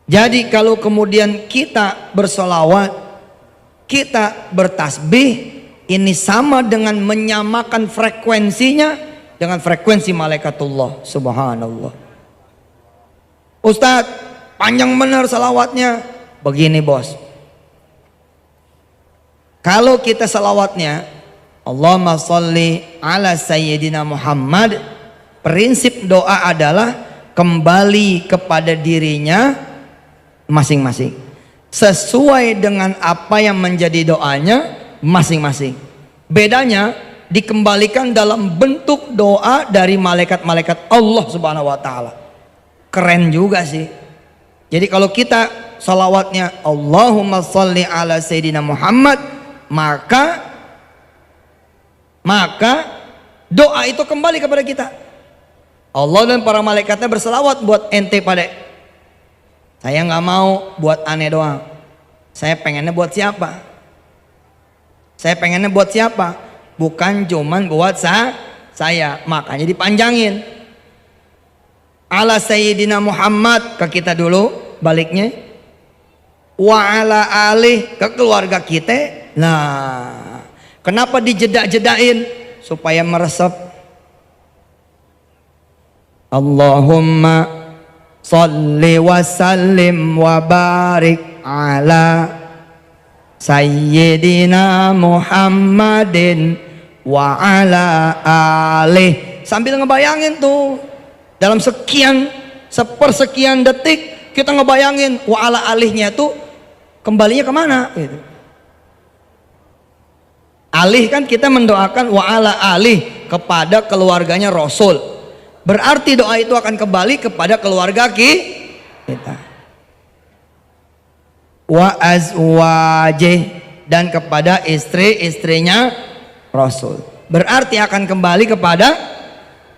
Jadi kalau kemudian kita bersolawat, kita bertasbih, ini sama dengan menyamakan frekuensinya dengan frekuensi malaikatullah. Subhanallah. Ustadz, panjang benar salawatnya. Begini bos, kalau kita salawatnya Allahumma sholli ala sayyidina Muhammad, prinsip doa adalah kembali kepada dirinya masing-masing sesuai dengan apa yang menjadi doanya masing-masing. Bedanya dikembalikan dalam bentuk doa dari malaikat-malaikat Allah Subhanahu wa taala. Keren juga sih. Jadi kalau kita salawatnya Allahumma sholli ala sayyidina Muhammad, maka doa itu kembali kepada kita. Allah dan para malaikatnya berselawat buat ente pada. Saya nggak mau buat aneh doang. Saya pengennya buat siapa? Saya pengennya buat siapa? Bukan cuman buat saya. Makanya dipanjangin. Ala sayyidina Muhammad ke kita dulu, baliknya. Wa ala alih ke keluarga kita. Nah, kenapa dijeda-jedain? Supaya meresap. Allahumma sholli wa sallim wa barik ala sayyidina Muhammadin wa ala alih. Sambil ngebayangin tuh, dalam sepersekian detik kita ngebayangin wa ala alihnya tuh kembalinya kemana gitu. Alih kan kita mendoakan wa ala alih kepada keluarganya Rasul. Berarti doa itu akan kembali kepada keluarga kita. Wa azwajih, dan kepada istri-istrinya Rasul. Berarti akan kembali kepada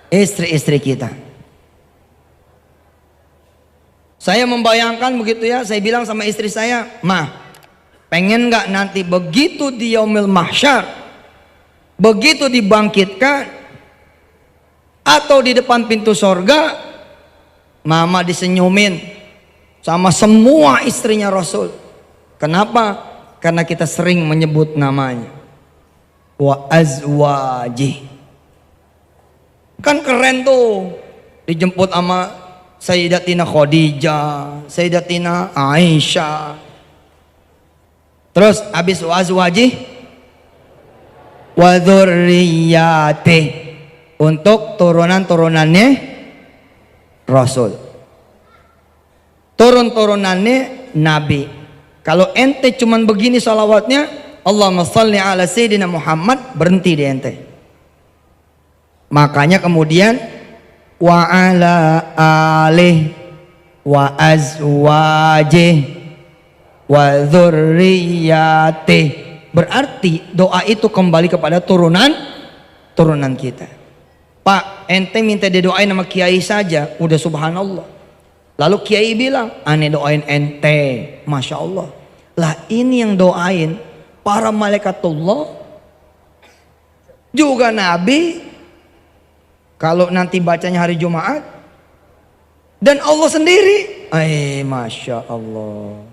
istri-istri kita. Saya membayangkan begitu ya, saya bilang sama istri saya, "Mah, pengen nggak nanti begitu di yaumil mahsyar, begitu dibangkitkan atau di depan pintu sorga, mama disenyumin sama semua istrinya Rasul." Kenapa? Karena kita sering menyebut namanya. Wa azwaji. Kan keren tuh, dijemput sama Sayyidatina Khadijah, Sayyidatina Aisyah. Terus habis wa azwaji wa dzurriyyati, untuk turunan-turunannya Rasul, turun-turunannya Nabi. Kalau ente cuman begini salawatnya Allahumma sholli ala sayyidina Muhammad, berhenti di ente. Makanya kemudian wa ala alih wa azwajih wa dzurriyyati, berarti doa itu kembali kepada turunan kita. Pak, ente minta didoain sama kiai saja udah subhanallah. Lalu kiai bilang, aneh doain ente, masya Allah. Lah ini yang doain para malaikatullah, juga Nabi kalau nanti bacanya hari Jumat, dan Allah sendiri. Masya Allah.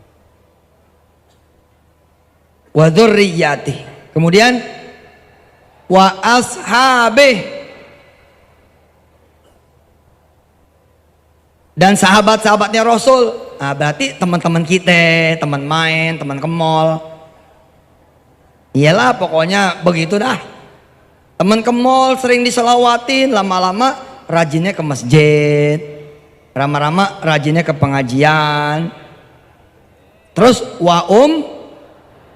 Wa dzurriyyati, kemudian wa ashabih, dan sahabat-sahabatnya Rasul. Berarti teman-teman kita, teman main, teman ke mall. Iyalah pokoknya begitu dah. Teman ke mall sering diselawatin, lama-lama rajinnya ke masjid, lama-lama rajinnya ke pengajian. Terus wa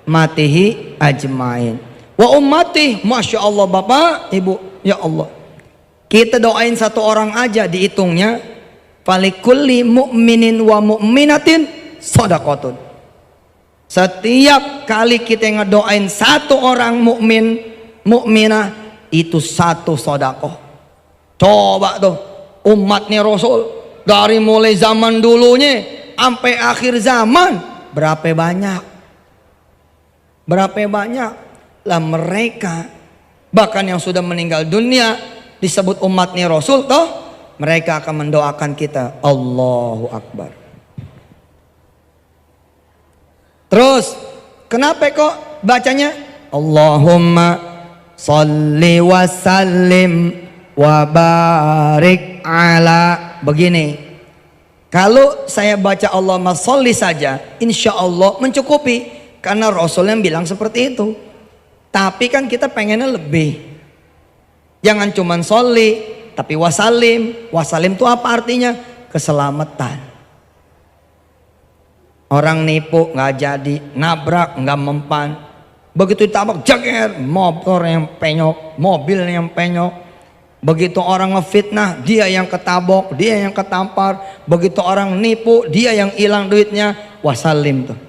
matihi ajmain. Wa ummati, masya Allah bapak, ibu, ya Allah. Kita doain satu orang aja dihitungnya, falikulli mu'minin wa mu'minatin shadaqatun. Setiap kali kita ngedoain satu orang mukmin, mukminah, itu satu sedekah. Coba tuh umatnya Rasul dari mulai zaman dulunya sampai akhir zaman, berapa banyak lah mereka, bahkan yang sudah meninggal dunia disebut umatnya Rasul toh, mereka akan mendoakan kita. Allahu Akbar. Terus kenapa kok bacanya Allahumma sholli wa sallim wa barik ala? Begini, kalau saya baca Allahumma sholli saja insya Allah mencukupi, karena Rasul yang bilang seperti itu. Tapi kan kita pengennya lebih, jangan cuman sholli tapi wasalim. Wasalim itu apa artinya? Keselamatan. Orang nipu nggak jadi, nabrak nggak mempan, begitu ditabrak jager, motor yang penyok, mobil yang penyok. Begitu orang ngefitnah, dia yang ketabok, dia yang ketampar. Begitu orang nipu, dia yang hilang duitnya. Wasalim tuh.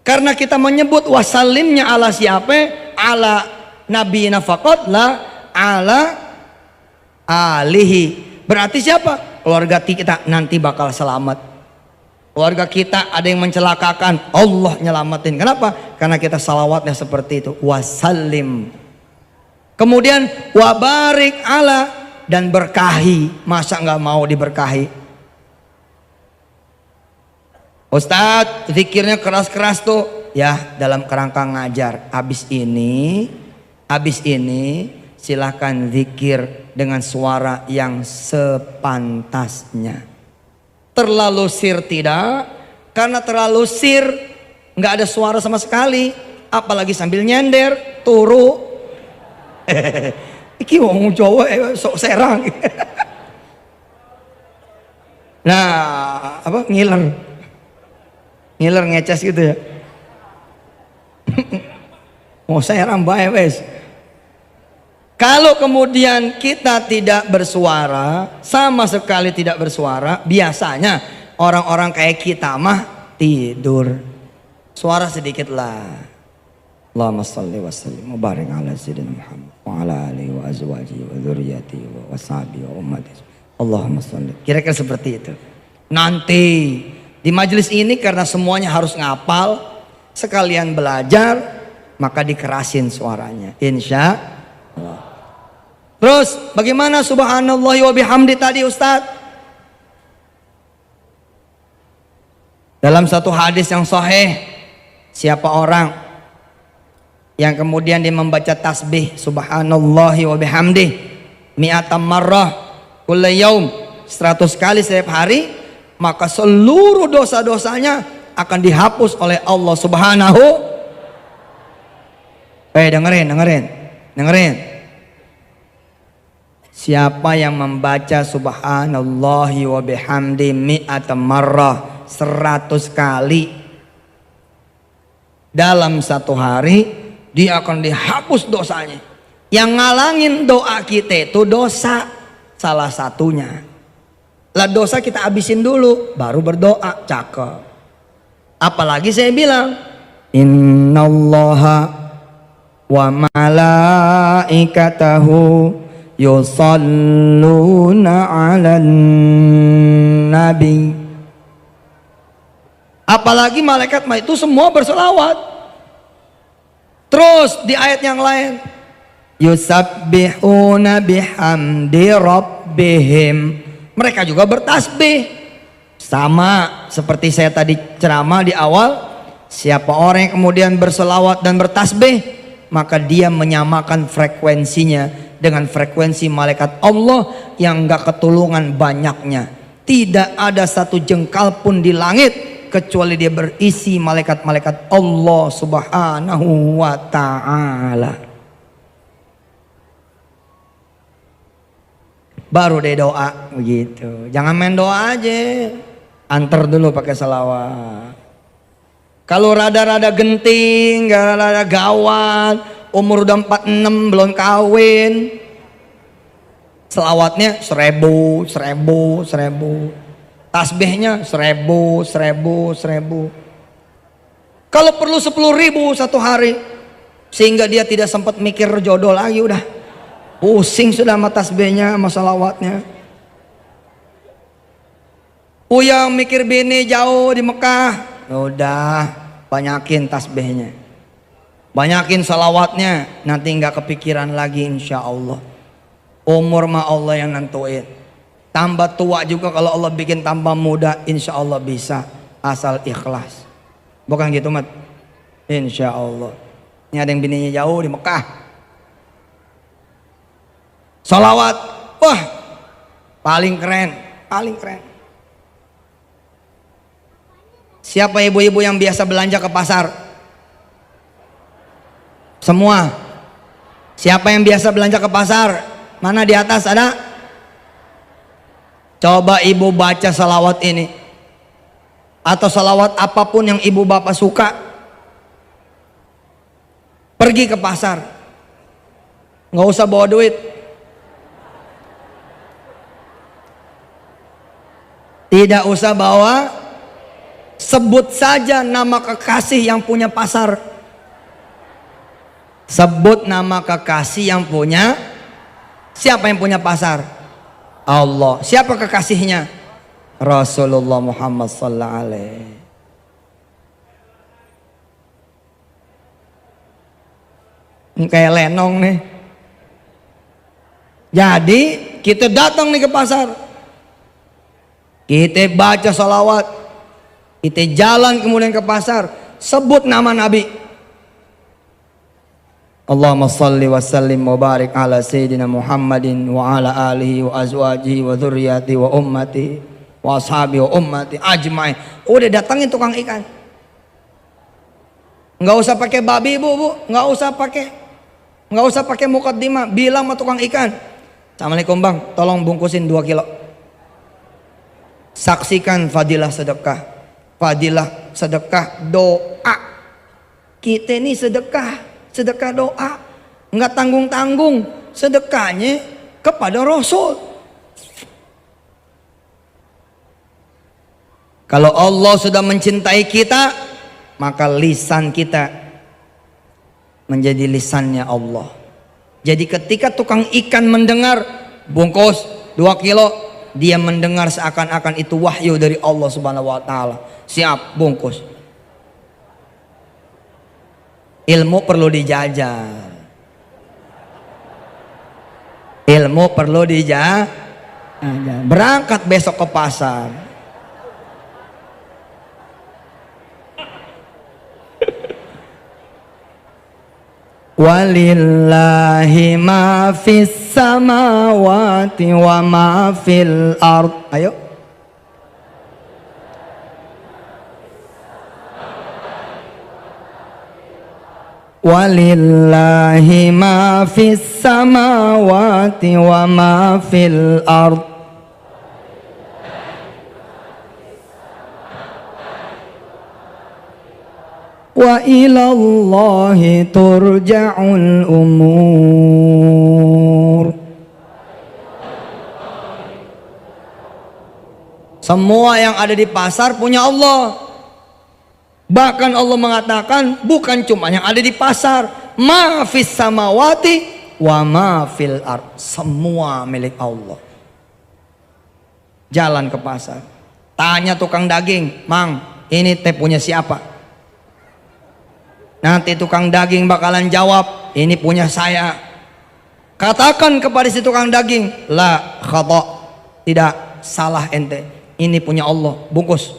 Karena kita menyebut wasalimnya ala siapa? Ala Nabi nafakot la ala alihi. Berarti siapa? Keluarga kita nanti bakal selamat. Keluarga kita ada yang mencelakakan, Allah nyelamatin. Kenapa? Karena kita salawatnya seperti itu. Wasallim. Kemudian wabarik ala, dan berkahi. Masa nggak mau diberkahi? Ustadz, zikirnya keras-keras tuh. Ya, dalam kerangka ngajar. Habis ini silahkan zikir dengan suara yang sepantasnya. Terlalu sir tidak, karena terlalu sir nggak ada suara sama sekali, apalagi sambil nyender turu. Iki wong Jawa sok serang. Nah, apa ngiler ngeces gitu ya. Mau serang bae wes. Kalau kemudian kita tidak bersuara, sama sekali tidak bersuara, biasanya orang-orang kayak kita mah tidur. Suara sedikit lah. Allahumma shalli wa sallim wa barik ala sayyidina Muhammad wa ala alihi wa azwajihi wa dzurriyyatihi wa washabihi wa ummatihi. Allahumma shalli. Kira-kira seperti itu. Nanti di majelis ini karena semuanya harus ngapal, sekalian belajar, maka dikerasin suaranya. Insya Allah. Terus bagaimana subhanallah wa bihamdi tadi Ustaz? Dalam satu hadis yang sahih, siapa orang yang kemudian dia membaca tasbih subhanallah wa bihamdi mi'atam marrah kulla yaum, 100 kali setiap hari, maka seluruh dosa-dosanya akan dihapus oleh Allah Subhanahu. Dengerin. Siapa yang membaca subhanallahi wa bihamdi mi'atam marrah 100 kali dalam satu hari, dia akan dihapus dosanya. Yang ngalangin doa kita itu dosa, salah satunya. Lah dosa kita habisin dulu, baru berdoa, cakep. Apalagi saya bilang, innallaha wa malaikatahu yusalluna 'alan nabi. Apalagi malaikat itu semua berselawat. Terus di ayat yang lain, yusabbihuna bihamdi rabbihim. Mereka juga bertasbih. Sama seperti saya tadi ceramah di awal, siapa orang yang kemudian berselawat dan bertasbih, maka dia menyamakan frekuensinya dengan frekuensi malaikat Allah yang gak ketulungan banyaknya. Tidak ada satu jengkal pun di langit kecuali dia berisi malaikat-malaikat Allah Subhanahu wa ta'ala. Baru deh doa begitu. Jangan main doa aja, antar dulu pakai salawat. Kalau rada-rada genting, rada-rada gawat, umur udah 46 belum kawin, selawatnya 1000. Tasbihnya 1000. Kalau perlu 10.000 satu hari, sehingga dia tidak sempat mikir jodoh lagi, udah pusing sudah sama tasbihnya, sama salawatnya. Yang mikir bini jauh di Mekah, udah banyakin tasbihnya, banyakin salawatnya, nanti nggak kepikiran lagi insya Allah. Umur mah Allah yang nentuin. Tambah tua juga kalau Allah bikin tambah muda, insya Allah bisa. asal ikhlas. Bukan gitu mat? Insya Allah. Ini ada yang bininya jauh di Mekah. Salawat, wah paling keren, paling keren. Siapa ibu-ibu yang biasa belanja ke pasar? Semua. Siapa yang biasa belanja ke pasar? Mana di atas ada? Coba ibu baca salawat ini. Atau salawat apapun yang ibu bapak suka. Pergi ke pasar. Nggak usah bawa duit. Tidak usah bawa. Sebut saja nama kekasih yang punya pasar. Sebut nama kekasih yang punya. Siapa yang punya pasar? Allah. Siapa kekasihnya? Rasulullah Muhammad sallallahu alaihi. Ini kayak lenong nih. Jadi kita datang nih ke pasar. Kita baca salawat. Kita jalan kemudian ke pasar, sebut nama Nabi. Allahumma salli wa sallim wa barik ala sayyidina Muhammadin wa ala alihi wa azwajihi wa dzurriyyati wa ummati wa ashabi wa ummati ajmain. Udah datangin tukang ikan. Enggak usah pakai babi bu, enggak usah pakai muqaddimah, bilang sama tukang ikan. Assalamualaikum bang, tolong bungkusin 2 kilo. Saksikan fadilah sedekah. Fadilah sedekah doa. Kita ini sedekah doa, nggak tanggung-tanggung. Sedekahnya kepada Rasul. Kalau Allah sudah mencintai kita, maka lisan kita menjadi lisannya Allah. Jadi ketika tukang ikan mendengar bungkus 2 kilo, dia mendengar seakan-akan itu wahyu dari Allah Subhanahu wa taala. Siap, bungkus. Ilmu perlu dijajal. Ilmu perlu dijajal. Berangkat besok ke pasar. Walillahi ma fis samawati wa ma fil ard. Ayo. Walillahi ma fis samawati wa ma fil ard. Wa ilallahi turja'ul umur. Semua yang ada di pasar punya Allah. Bahkan Allah mengatakan bukan cuma yang ada di pasar, ma fis samawati wa ma fil ard, semua milik Allah. Jalan ke pasar, tanya tukang daging, "Mang, ini teh punya siapa?" Nanti tukang daging bakalan jawab, "Ini punya saya." Katakan kepada si tukang daging, "La khata." Tidak, salah ente. Ini punya Allah, bungkus.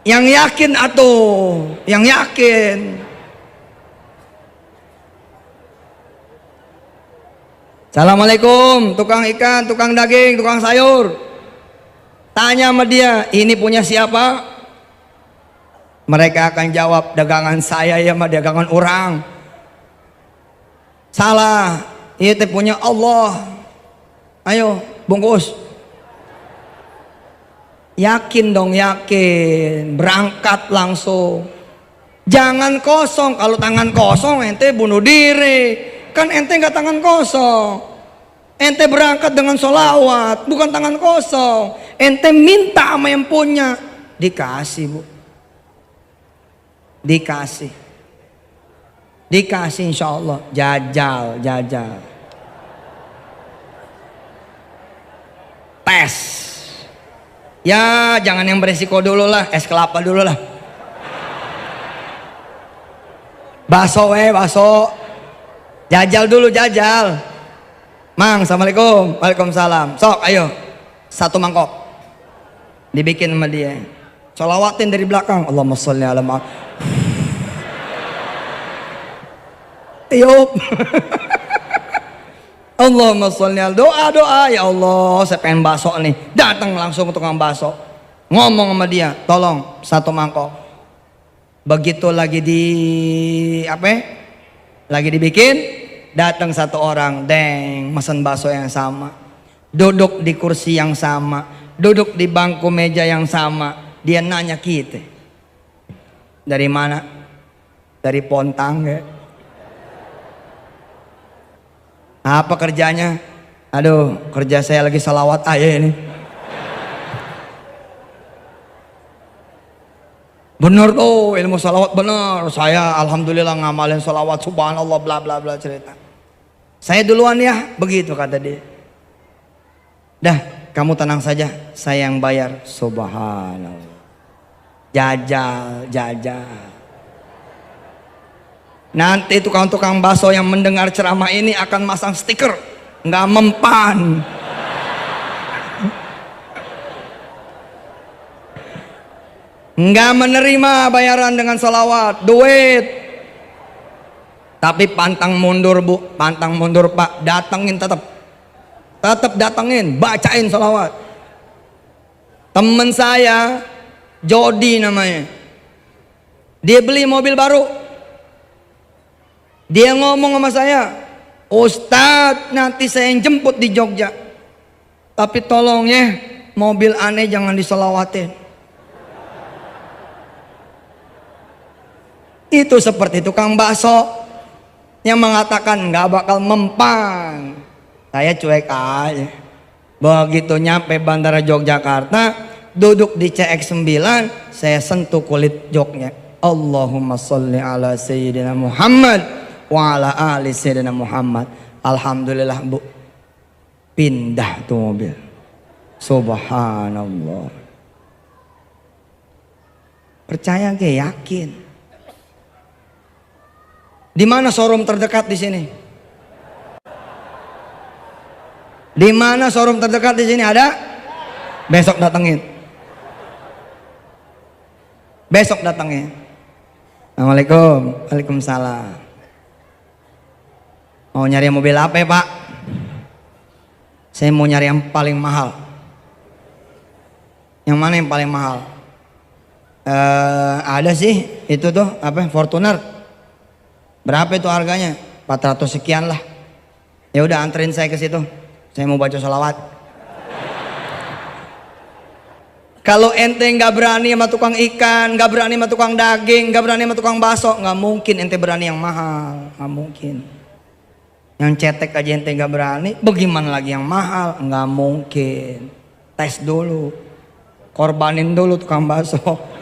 Yang yakin atuh, yang yakin. Assalamualaikum, tukang ikan, tukang daging, tukang sayur. Tanya sama dia, ini punya siapa? Mereka akan jawab, dagangan saya ya mah, dagangan orang. Salah, itu punya Allah. Ayo, bungkus. Yakin dong, yakin. Berangkat langsung. Jangan kosong. Kalau tangan kosong ente bunuh diri. Kan ente nggak tangan kosong. Ente berangkat dengan sholawat, bukan tangan kosong. Ente minta sama yang punya, dikasih bu. Dikasih insya Allah. Jajal. Tes. Ya jangan yang beresiko dulu lah, es kelapa dulu lah. Bakso. Jajal dulu, jajal. Mang, assalamualaikum. Waalaikumsalam. Sok, ayo. Satu mangkok. Dibikin sama dia. Sholawatin dari belakang. Allahumma sholli ala Muhammad. Yuk. Allahumma sholli ala. Doa. Ya Allah, saya pengen bakso nih. Datang langsung ke tukang bakso. Ngomong sama dia, tolong satu mangkok. Begitu lagi lagi dibikin, datang satu orang, mesen bakso yang sama, duduk di kursi yang sama, duduk di bangku meja yang sama. Dia nanya kita, dari mana? Dari Pontang ya. Apa kerjanya? Aduh, kerja saya lagi salawat aja ini. Bener tuh ilmu salawat bener. Saya alhamdulillah ngamalin salawat subhanallah bla bla bla cerita. Saya duluan ya, begitu kata dia. Dah, kamu tenang saja, saya yang bayar. Subhanallah. Jajal. Nanti tukang-tukang bakso yang mendengar ceramah ini akan masang stiker, nggak mempan. Nggak menerima bayaran dengan salawat, duit. Tapi pantang mundur bu, pantang mundur pak, datengin tetap datengin, bacain salawat. Temen saya, Jody namanya, dia beli mobil baru. Dia ngomong sama saya, Ustadz nanti saya yang jemput di Jogja, tapi tolong ya mobil aneh jangan diselawatin. Itu seperti tukang bakso yang mengatakan nggak bakal mempan. Saya cuek aja. Begitu nyampe Bandara Yogyakarta, duduk di CX-9, saya sentuh kulit joknya. Allahumma sholli ala Sayyidina Muhammad wa ala ali Sayyidina Muhammad. Alhamdulillah bu, pindah tuh mobil. Subhanallah. Percaya ke yakin? Di mana showroom terdekat di sini? Di mana showroom terdekat di sini ada? Besok datengin. Besok datengin. Assalamualaikum. Waalaikumsalam. Mau nyari mobil apa ya pak? Saya mau nyari yang paling mahal. Yang mana yang paling mahal? Ada sih itu tuh apa? Fortuner. Berapa itu harganya? 400 sekian lah. Ya udah anterin saya ke situ. Saya mau baca sholawat. Kalau ente nggak berani sama tukang ikan, nggak berani sama tukang daging, nggak berani sama tukang bakso, nggak mungkin ente berani yang mahal, nggak mungkin. Yang cetek aja ente nggak berani, bagaimana lagi yang mahal? Nggak mungkin. Tes dulu, korbanin dulu tukang bakso.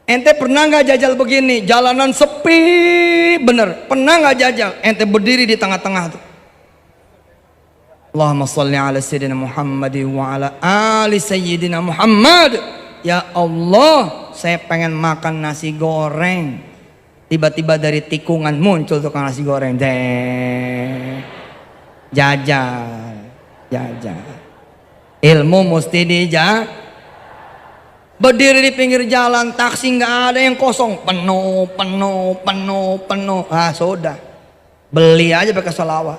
Ente pernah nggak jajal begini, jalanan sepi bener, pernah nggak jajal? Ente berdiri di tengah-tengah tuh. Allahumma sholli ala Sayyidina Muhammad wa ala ali Sayyidina Muhammad. Ya Allah, saya pengen makan nasi goreng. Tiba-tiba dari tikungan muncul tukang nasi goreng. Jajal. Ilmu mesti dijajal. Berdiri di pinggir jalan, taksi nggak ada yang kosong, penuh. Ah sudah, beli aja pakai salawat.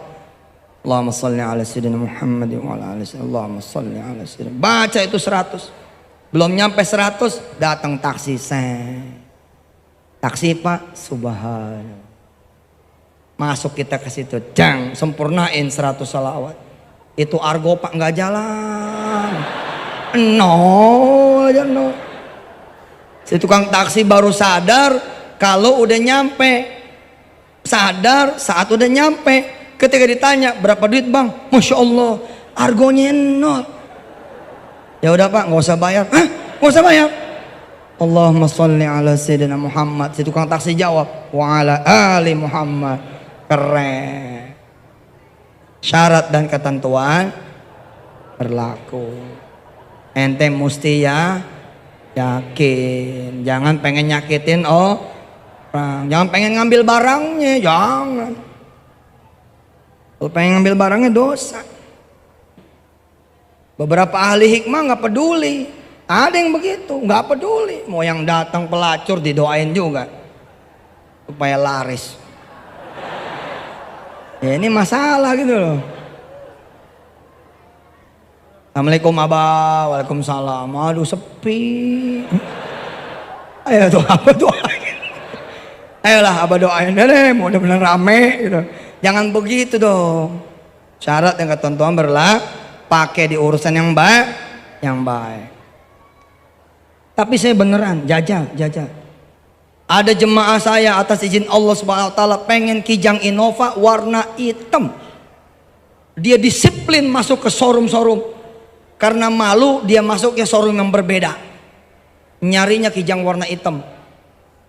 Allahumma sholli ala Sayyidina Muhammad wa ala ali Sayyidina. Allahumma sholli ala Sayyidina. Baca itu 100. Belum nyampe 100, datang taksi. Taksi pak, subhanallah. Masuk kita ke situ, sempurnain 100 salawat. Itu argo pak nggak jalan. No. Si tukang taksi baru sadar kalau udah nyampe. Sadar saat udah nyampe. Ketika ditanya berapa duit bang, masya Allah argonya nol. Ya udah pak, nggak usah bayar. Hah? Nggak usah bayar. Allahumma sholli ala Sayyidina Muhammad. Si tukang taksi jawab, wa ala ali Muhammad. Keren. Syarat dan ketentuan berlaku. Ente mesti ya yakin, jangan pengen nyakitin Jangan pengen ngambil barangnya, jangan. Kalau pengen ngambil barangnya dosa. Beberapa ahli hikmah nggak peduli. Ada yang begitu, nggak peduli. Mau yang datang pelacur didoain juga supaya laris. Ya ini masalah gitu loh. Assalamualaikum abah, waalaikumsalam. Aduh sepi. Ayo tuh abah doain. Ayolah abah doain deh, mau bener rame gitu. Jangan begitu dong. Syarat yang ketentuan berlaku. Pakai di urusan yang baik, Tapi saya beneran jajal. Ada jemaah saya atas izin Allah Subhanahu Wa Taala pengen Kijang Innova warna hitam. Dia disiplin masuk ke showroom karena malu dia masuk ke showroom yang berbeda. Nyarinya Kijang warna hitam.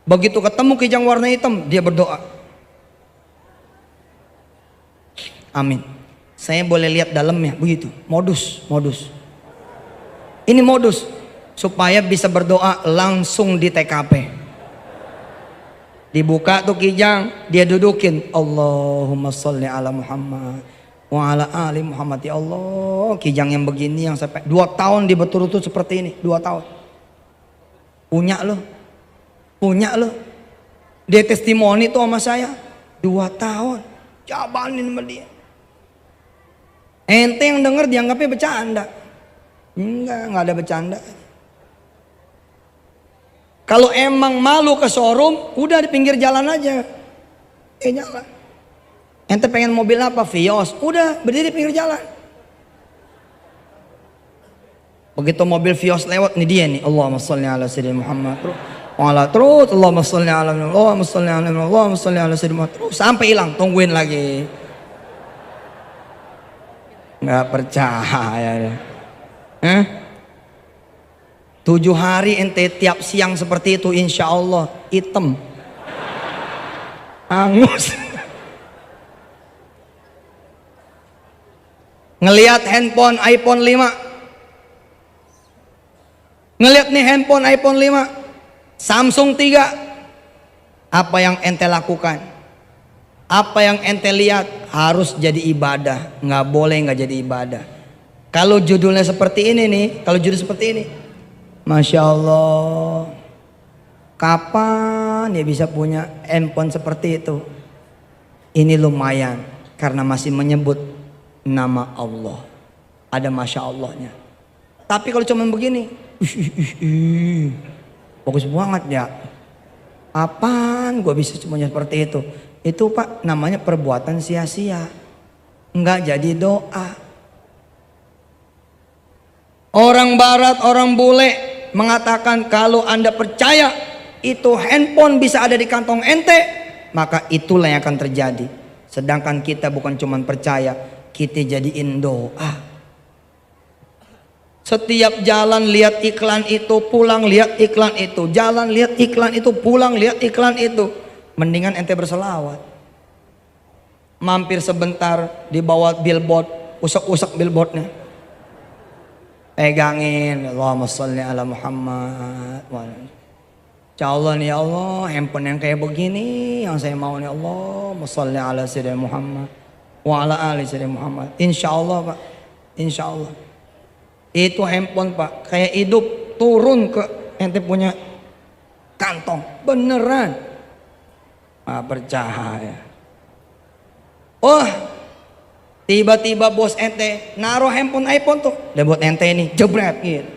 Begitu ketemu Kijang warna hitam, dia berdoa. Amin. Saya boleh lihat dalamnya begitu, modus. Ini modus supaya bisa berdoa langsung di TKP. Dibuka tuh Kijang, dia dudukin Allahumma sholli ala Muhammad wa ala ali Muhammad. Ya Allah, Kijang yang begini yang sampai 2 tahun dia berturut-turut seperti ini, 2 tahun. Punya loh. Dia testimoni tuh sama saya 2 tahun. Jabanin sama dia. Ente yang denger dianggapnya bercanda. Enggak ada bercanda. Kalau emang malu ke showroom, udah di pinggir jalan aja. Jalan. Ente pengen mobil apa? Vios. Udah berdiri di pinggir jalan. Begitu mobil Vios lewat, nih dia nih. Allahumma sholli ala sayyidina Muhammad. Terus Allahumma sholli ala sayyidina Muhammad. Terus sampai hilang, tungguin lagi. Nggak percaya. 7 hari ente tiap siang seperti itu, insya Allah hitam, angus. Ngelihat handphone iPhone 5, ngelihat nih handphone iPhone 5, Samsung 3, apa yang ente lakukan? Apa yang ente lihat harus jadi ibadah, nggak boleh nggak jadi ibadah. Kalau judulnya seperti ini nih, Masya Allah, kapan ya bisa punya handphone seperti itu? Ini lumayan karena masih menyebut nama Allah, ada Masya Allahnya. Tapi kalau cuma begini, bagus banget ya. Apaan gua bisa semuanya seperti itu? Itu Pak namanya perbuatan sia-sia, nggak jadi doa. Orang barat, orang bule mengatakan kalau Anda percaya itu handphone bisa ada di kantong ente, maka itulah yang akan terjadi. Sedangkan kita bukan cuma percaya, kita jadiin doa. Setiap jalan lihat iklan itu, pulang lihat iklan itu, jalan lihat iklan itu, pulang lihat iklan itu. Mendingan ente berselawat. Mampir sebentar di bawah billboard, usap-usap billboardnya. Pegangin, Allahumma sholli ala Muhammad. Insya Allah nih ya Allah, handphone yang kayak begini yang saya mau nih Allahumma sholli ala sayyidina Muhammad wa ala ali sayyidina Muhammad. Insya Allah Pak, insya Allah. Itu handphone Pak, kayak hidup turun ke ente punya kantong, beneran. Percaya. Oh, tiba-tiba bos ente naruh handphone iPhone tuh, udah buat ente nih jebret gitu.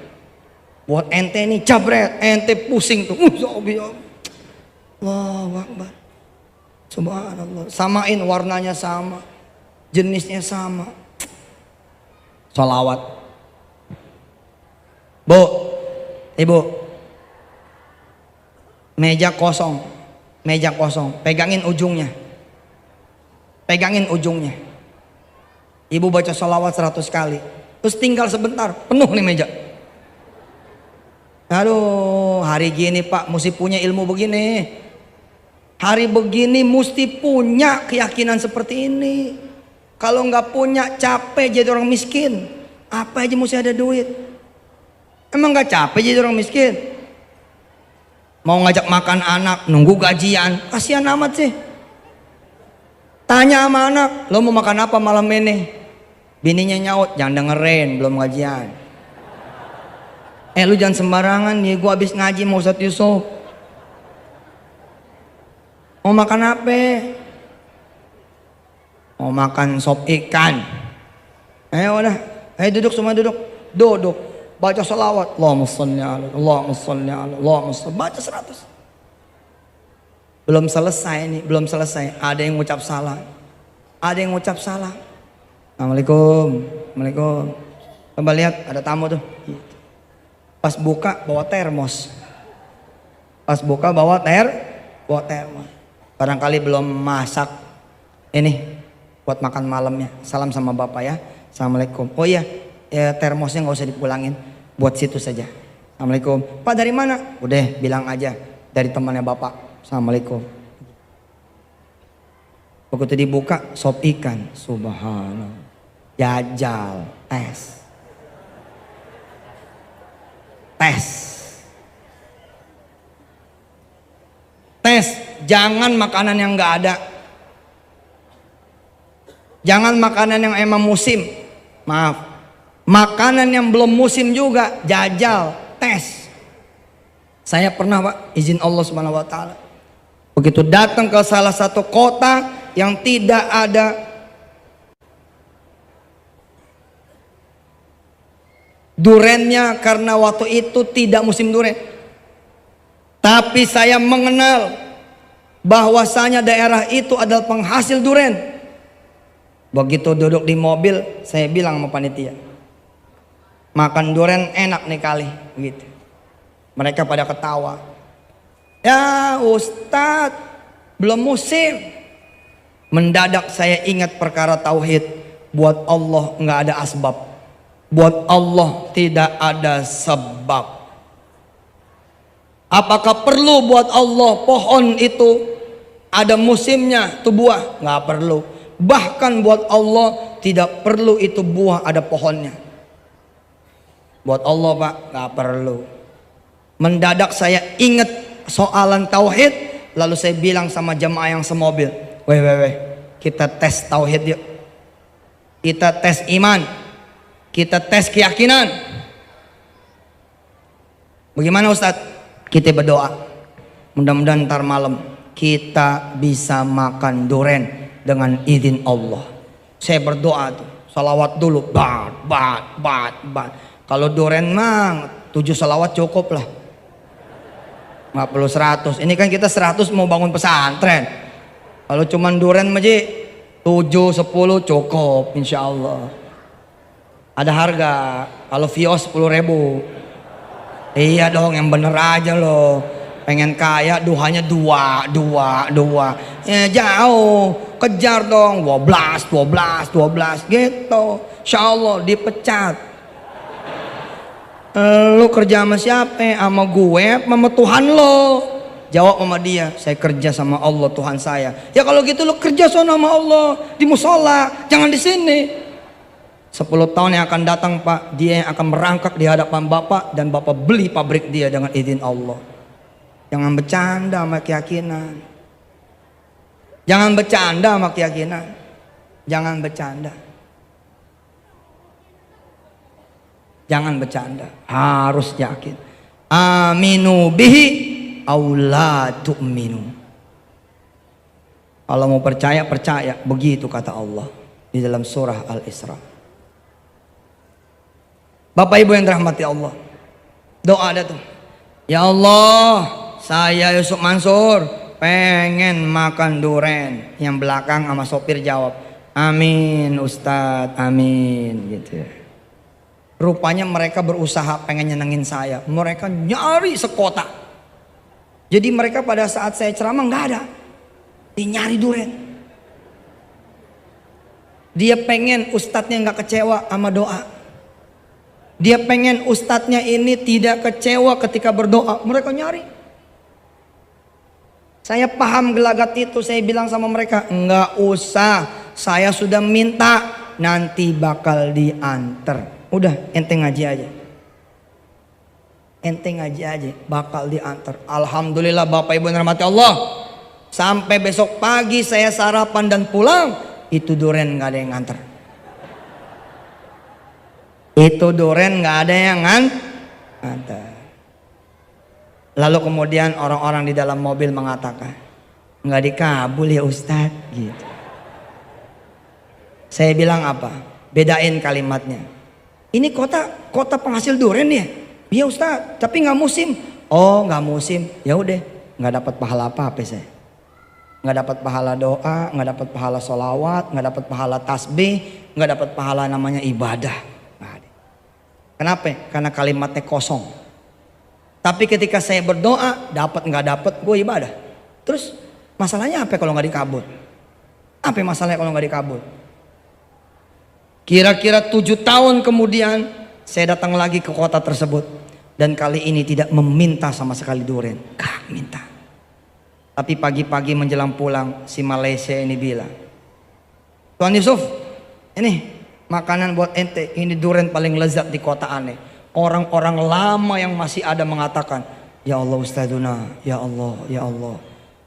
Buat ente nih jebret, ente pusing tuh. Allahu Akbar. Subhanallah. Samain warnanya sama, jenisnya sama. Sholawat. Bu, ibu, meja kosong, pegangin ujungnya. Ibu baca sholawat 100 kali. Terus tinggal sebentar, penuh nih meja. Aduh, hari gini Pak, mesti punya ilmu begini. Hari begini mesti punya keyakinan seperti ini. Kalau nggak punya, capek jadi orang miskin. Apa aja mesti ada duit. Emang nggak capek jadi orang miskin? Mau ngajak makan anak, nunggu gajian, kasihan amat sih. Tanya sama anak, lo mau makan apa malam ini? Bininya nyaut, jangan dengerin, belum gajian. Lu jangan sembarangan nih, gua habis ngaji mau Ustadz Yusuf. Mau makan apa? Mau makan sop ikan. Udah, duduk semua duduk. Duduk, baca salawat. Allahumma sholli ala, Allahumma sholli ala, Allahumma sholli. Baca 100. Belum selesai nih, belum selesai. Ada yang ngucap salah. Ada yang ngucap salah. Assalamualaikum, Assalamualaikum. Coba lihat, ada tamu tuh. Pas buka bawa termos. Pas buka bawa termos. Barangkali belum masak ini buat makan malamnya. Salam sama bapak ya. Assalamualaikum. Oh iya, termosnya nggak usah dipulangin. Buat situ saja. Assalamualaikum. Pak dari mana? Udah bilang aja dari temannya bapak. Assalamualaikum. Begitu dibuka sop ikan. Subhanallah. Jajal. Tes. Jangan makanan yang nggak ada. Jangan makanan yang emang musim. Maaf. Makanan yang belum musim juga. Jajal. Tes. Saya pernah Pak, izin Allah Subhanahu wa taala. Begitu datang ke salah satu kota yang tidak ada durennya karena waktu itu tidak musim duren. Tapi saya mengenal bahwasanya daerah itu adalah penghasil duren. Begitu duduk di mobil, saya bilang sama panitia, makan duren enak nih kali, gitu. Mereka pada ketawa. Ya Ustadz, belum musim. Mendadak saya ingat perkara tauhid. Buat Allah nggak ada asbab. Buat Allah tidak ada sebab. Apakah perlu buat Allah pohon itu ada musimnya tuh buah? Nggak perlu. Bahkan buat Allah tidak perlu itu buah ada pohonnya. Buat Allah Pak nggak perlu. Mendadak saya ingat soalan tauhid, lalu saya bilang sama jemaah yang semobil, weh, kita tes tauhid yuk. Kita tes iman. Kita tes keyakinan. Bagaimana Ustadz? Kita berdoa. Mudah-mudahan ntar malam kita bisa makan duren dengan izin Allah. Saya berdoa tuh, salawat dulu, bat. Kalau duren mah 7 salawat cukup lah. Nggak perlu 100. Ini kan kita 100 mau bangun pesantren. Kalau cuman duren maji 7, 10 cukup insya Allah. Ada harga. Kalau Vios 10.000. Iya dong, yang bener aja loh. Pengen kaya duhanya 2. Ya jauh. Kejar dong 12 gitu. Insya Allah dipecat. Lu kerja sama siapa? Sama gue sama Tuhan lo. Jawab sama dia, saya kerja sama Allah Tuhan saya. Ya kalau gitu lu kerja sama Allah di musola, jangan di sini. 10 tahun yang akan datang Pak, dia yang akan merangkak di hadapan Bapak dan Bapak beli pabrik dia dengan izin Allah. Jangan bercanda sama keyakinan. Jangan bercanda sama keyakinan. Jangan bercanda. Jangan bercanda, harus yakin. Aminu bihi aula tu'minu. Kalau mau percaya, percaya. Begitu kata Allah di dalam surah Al-Isra. Bapak Ibu yang dirahmati Allah, doa ada tuh. Ya Allah, saya Yusuf Mansur pengen makan duren. Yang belakang sama sopir jawab, amin Ustadz, amin gitu. Rupanya mereka berusaha pengen nyenengin saya. Mereka nyari sekota. Jadi mereka pada saat saya ceramah nggak ada. Dia nyari duren. Dia pengen ustadznya nggak kecewa sama doa. Dia pengen ustadznya ini tidak kecewa ketika berdoa. Mereka nyari. Saya paham gelagat itu. Saya bilang sama mereka, nggak usah. Saya sudah minta, nanti bakal diantar. Udah, ente ngaji aja. ente ngaji aja bakal diantar. Alhamdulillah Bapak Ibu yang dirahmati Allah. Sampai besok pagi saya sarapan dan pulang, itu duren nggak ada yang nganter. Itu duren nggak ada yang nganter. Lalu kemudian orang-orang di dalam mobil mengatakan, nggak dikabul ya Ustadz gitu. Saya bilang apa? Bedain kalimatnya. Ini kota penghasil duren ya? Iya Ustadz, tapi nggak musim. Oh nggak musim, ya udah nggak dapat pahala apa saya. Nggak dapat pahala doa, nggak dapat pahala sholawat, nggak dapat pahala tasbih, nggak dapat pahala namanya ibadah. Kenapa? Karena kalimatnya kosong. Tapi ketika saya berdoa, dapat nggak dapat, gue ibadah. Terus masalahnya apa kalau nggak dikabul? Apa masalahnya kalau nggak dikabul? Kira-kira 7 tahun kemudian saya datang lagi ke kota tersebut dan kali ini tidak meminta sama sekali duren, gak minta. Tapi pagi-pagi menjelang pulang si Malaysia ini bilang, Tuan Yusuf, ini makanan buat ente, ini duren paling lezat di kota aneh. Orang-orang lama yang masih ada mengatakan, ya Allah Ustadzuna, ya Allah, ya Allah.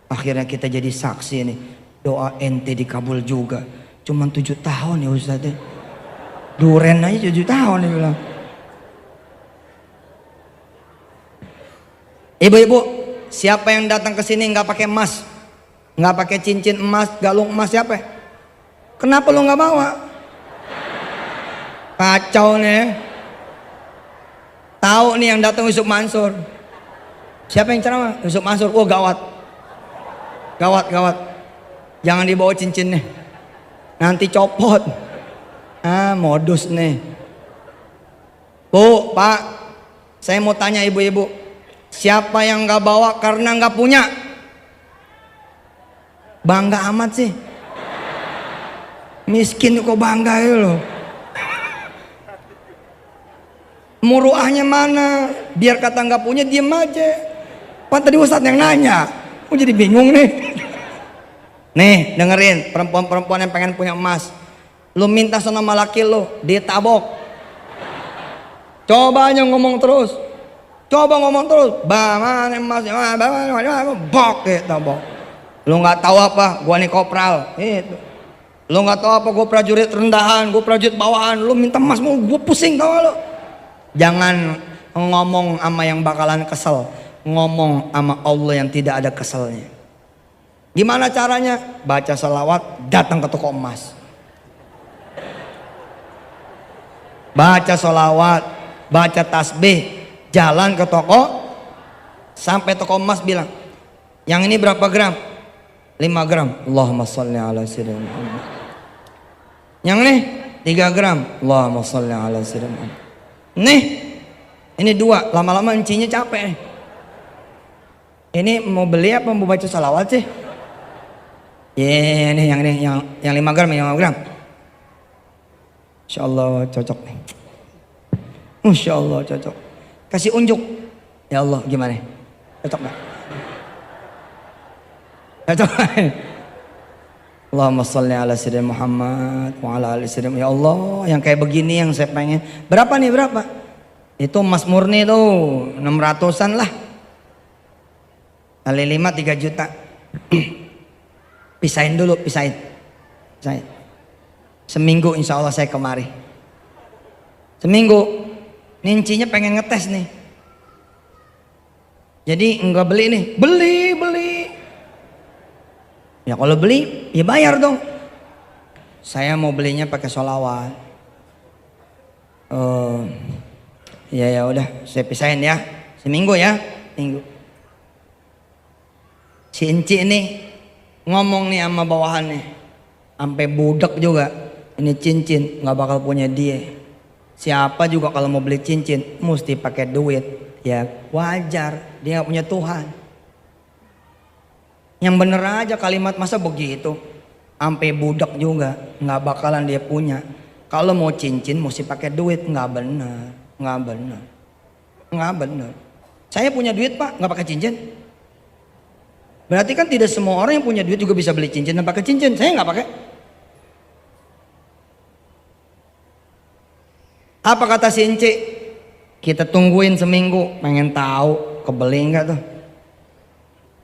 Akhirnya kita jadi saksi nih, doa ente dikabul juga. Cuman 7 tahun ya Ustadz. Duren aja 7 tahun dia bilang. Ibu-ibu, siapa yang datang ke sini nggak pakai emas, nggak pakai cincin emas, galung emas, siapa? Kenapa lo nggak bawa? Kacau nih. Tahu nih yang datang Yusuf Mansur. Siapa yang ceramah? Yusuf Mansur. Oh gawat. Gawat. Jangan dibawa cincinnya. Nanti copot. Modus nih. Bu, Pak, saya mau tanya ibu-ibu. Siapa yang nggak bawa karena nggak punya? Bangga amat sih. Miskin kok bangga ya loh. Muruahnya mana? Biar kata nggak punya diem aja. Pak tadi Ustadz yang nanya, aku jadi bingung nih. Nih dengerin, perempuan-perempuan yang pengen punya emas, lu minta sama laki lu ditabok. Coba aja ngomong terus, Bang emas, bok tabok. Lu nggak tahu apa? Gua nih kopral. Itu. Lu nggak tahu apa? Gua prajurit rendahan, gua prajurit bawahan. Lu minta emas mau gua pusing tau lu. Jangan ngomong sama yang bakalan kesel, ngomong sama Allah yang tidak ada keselnya. Gimana caranya? Baca salawat, datang ke toko emas. Baca salawat, baca tasbih, jalan ke toko, sampai toko emas bilang, yang ini berapa gram? 5 gram. Allahumma sholli ala sayyidina Muhammad. Yang ini 3 gram. Allahumma sholli ala sayyidina Muhammad. Nih, ini 2, lama-lama encinya capek nih. Ini mau beli apa mau baca salawat sih? Ini yang 5 gram, yang 5 gram. Insya Allah cocok nih. Insya Allah cocok. Kasih unjuk. Ya Allah gimana? Cocok gak? Cocok. Allahumma sholli ala sayyidina Muhammad wa ala ali sayyidina. Ya Allah, yang kayak begini yang saya pengen. Berapa nih, berapa? Itu emas murni tuh 600-an lah. Kali 5 3 juta. Pisahin dulu, pisahin. Seminggu insya Allah saya kemari. Seminggu. Nincinya pengen ngetes nih. Jadi enggak beli nih. Beli. Ya kalau beli, ya bayar dong. Saya mau belinya pakai sholawat. Ya udah, saya pisahin ya. Seminggu ya, minggu. Si Enci ini ngomong nih sama bawahannya, sampai budak juga. Ini cincin nggak bakal punya dia. Siapa juga kalau mau beli cincin mesti pakai duit. Ya wajar, dia nggak punya Tuhan. Yang bener aja kalimat, masa begitu? Sampai budak juga nggak bakalan dia punya. Kalau mau cincin mesti pakai duit, nggak bener. Saya punya duit Pak, nggak pakai cincin. Berarti kan tidak semua orang yang punya duit juga bisa beli cincin dan pakai cincin. Saya nggak pakai. Apa kata si Enci? Kita tungguin seminggu, pengen tahu kebeli nggak tuh.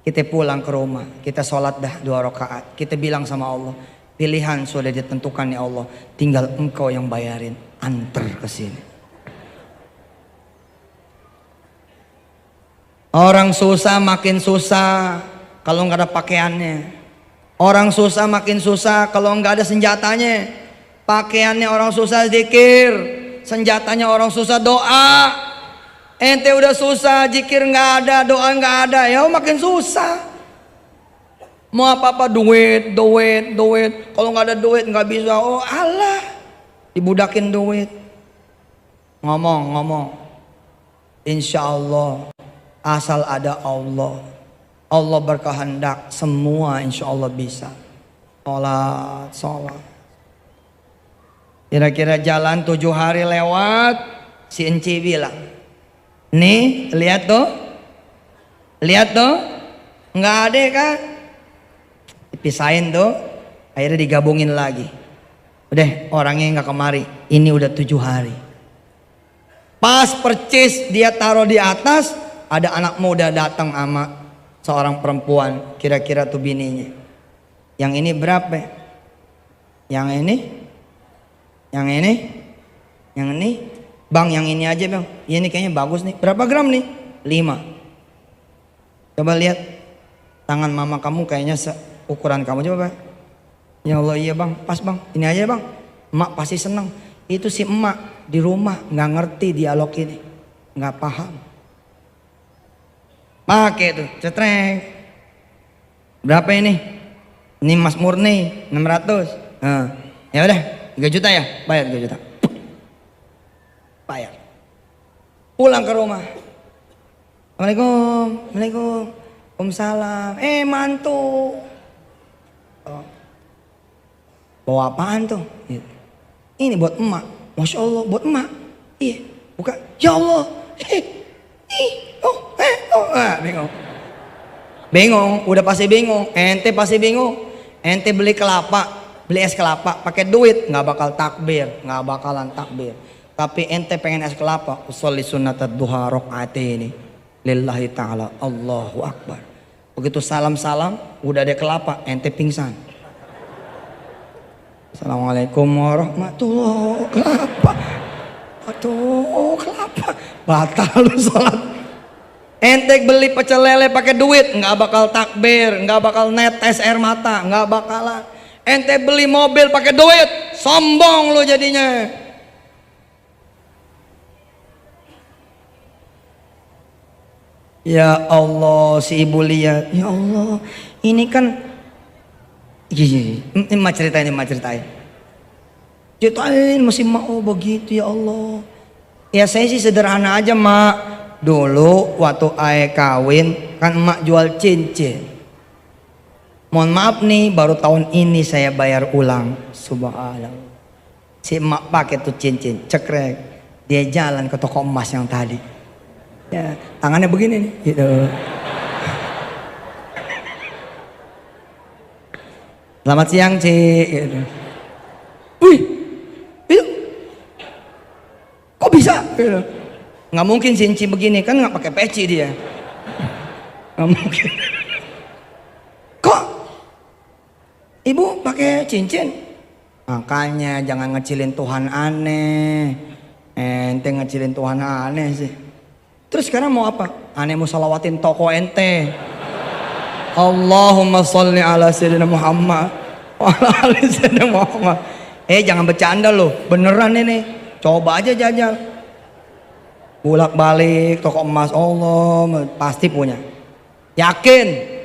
Kita pulang ke rumah, kita sholat dah 2 rakaat. Kita bilang sama Allah, pilihan sudah ditentukan ya Allah, tinggal engkau yang bayarin, antar ke sini. Orang susah makin susah kalau nggak ada pakaiannya. Orang susah makin susah kalau nggak ada senjatanya. Pakaiannya orang susah zikir, senjatanya orang susah doa. Ente udah susah, zikir nggak ada, doa nggak ada, ya makin susah. Mau apa-apa duit. Kalau nggak ada duit nggak bisa. Oh Allah, dibudakin duit. Ngomong. Insya Allah, asal ada Allah, Allah berkehendak, semua insya Allah bisa. Sholat. Kira-kira jalan 7 hari lewat, si Enci bilang, nih lihat tuh, nggak ada kan? Dipisahin tuh, akhirnya digabungin lagi. Udah orangnya nggak kemari, ini udah 7 hari. Pas percis dia taruh di atas, ada anak muda datang sama seorang perempuan, kira-kira tuh bininya. Yang ini berapa? Yang ini, bang yang ini aja bang, ini kayaknya bagus nih. Berapa gram nih? 5. Coba lihat tangan mama kamu, kayaknya ukuran kamu, coba bang. Ya Allah iya bang, pas bang, ini aja bang. Emak pasti seneng. Itu si emak di rumah nggak ngerti dialog ini, nggak paham. Pakai tuh, cetrek. Berapa ini? Ini Mas Murni 600. Ya udah, 3 juta ya, bayar 3 juta. Bayar. Pulang ke rumah. Assalamualaikum. Waalaikumsalam. Mantu. Oh. Bawa apaan tuh? Ini buat emak. Masya Allah, buat emak. Iya. Buka. Ya Allah. Bingung. Udah pasti bingung. Ente pasti bingung. Ente beli es kelapa pakai duit, nggak bakal takbir, nggak bakalan takbir. Tapi ente pengen es kelapa, usolli sunatad duha rakaataini lillahi ta'ala, Allahu akbar. Begitu salam udah ada kelapa, ente pingsan. Assalamualaikum warahmatullahi wabarakatuh. Aduh, kelapa batal lu sholat. Ente beli pecel lele pakai duit, nggak bakal takbir, nggak bakal netes air mata, nggak bakalan. Ente beli mobil pakai duit, sombong lo jadinya. Ya Allah, si ibu lihat, ya Allah, ini kan, ini mak ceritain. Ceritain masih mau begitu ya Allah. Ya saya sih sederhana aja mak. Dulu waktu ayah kawin kan emak jual cincin. Mohon maaf nih, baru tahun ini saya bayar ulang. Subhanallah. Si emak pakai tuh cincin, cekrek. Dia jalan ke toko emas yang tadi. Ya, tangannya begini nih, gitu. Selamat siang, Cik. Gitu. Wih, itu kok bisa? Gitu. Nggak mungkin cincin begini, kan nggak pakai peci dia. Nggak mungkin. Kok ibu pakai cincin? Makanya jangan ngecilin Tuhan aneh. Ente ngecilin Tuhan aneh sih. Terus sekarang mau apa? Aneh mau salawatin toko ente. Allahumma sholli ala sayyidina Muhammad wa ala ali sayyidina Muhammad. Jangan bercanda loh, beneran ini. Coba aja jajal. Bolak balik toko emas, Allah pasti punya. Yakin.